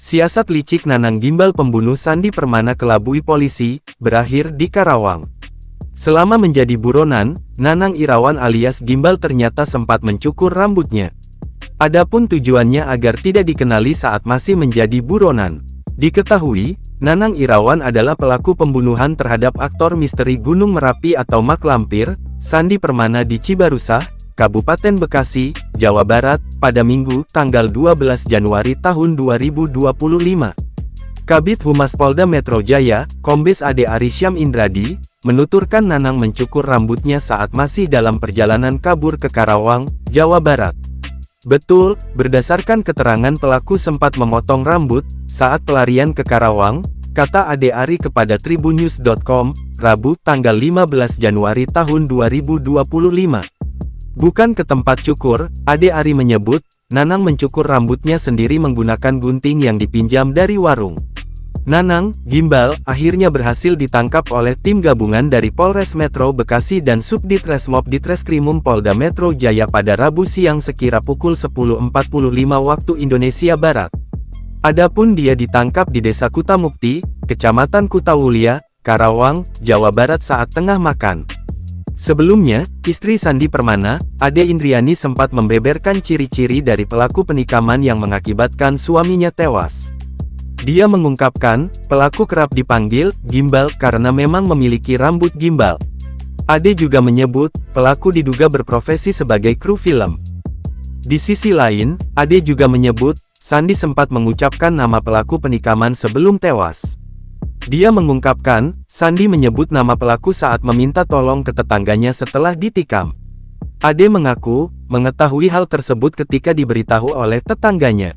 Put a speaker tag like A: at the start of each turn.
A: Siasat licik Nanang Gimbal pembunuh Sandi Permana kelabui polisi, berakhir di Karawang. Selama menjadi buronan, Nanang Irawan alias Gimbal ternyata sempat mencukur rambutnya. Adapun tujuannya agar tidak dikenali saat masih menjadi buronan. Diketahui, Nanang Irawan adalah pelaku pembunuhan terhadap aktor misteri Gunung Merapi atau Mak Lampir, Sandi Permana di Cibarusah, Kabupaten Bekasi, Jawa Barat, pada Minggu, tanggal 12 Januari tahun 2025. Kabid Humas Polda Metro Jaya, Kombes Ade Arysyam Indradi, menuturkan Nanang mencukur rambutnya saat masih dalam perjalanan kabur ke Karawang, Jawa Barat. Betul, berdasarkan keterangan pelaku sempat memotong rambut saat pelarian ke Karawang, kata Ade Ari kepada tribunnews.com, Rabu, tanggal 15 Januari tahun 2025. Bukan ke tempat cukur, Ade Ari menyebut, Nanang mencukur rambutnya sendiri menggunakan gunting yang dipinjam dari warung. Nanang Gimbal akhirnya berhasil ditangkap oleh tim gabungan dari Polres Metro Bekasi dan Subdit Resmob Ditreskrimum Polda Metro Jaya pada Rabu siang sekira pukul 10.45 waktu Indonesia Barat. Adapun dia ditangkap di Desa Kutamukti, Kecamatan Kutawulia, Karawang, Jawa Barat saat tengah makan. Sebelumnya, istri Sandi Permana, Ade Indriani sempat membeberkan ciri-ciri dari pelaku penikaman yang mengakibatkan suaminya tewas. Dia mengungkapkan, pelaku kerap dipanggil Gimbal karena memang memiliki rambut gimbal. Ade juga menyebut, pelaku diduga berprofesi sebagai kru film. Di sisi lain, Ade juga menyebut, Sandi sempat mengucapkan nama pelaku penikaman sebelum tewas. Dia mengungkapkan, Sandi menyebut nama pelaku saat meminta tolong ke tetangganya setelah ditikam. Ade mengaku, mengetahui hal tersebut ketika diberitahu oleh tetangganya.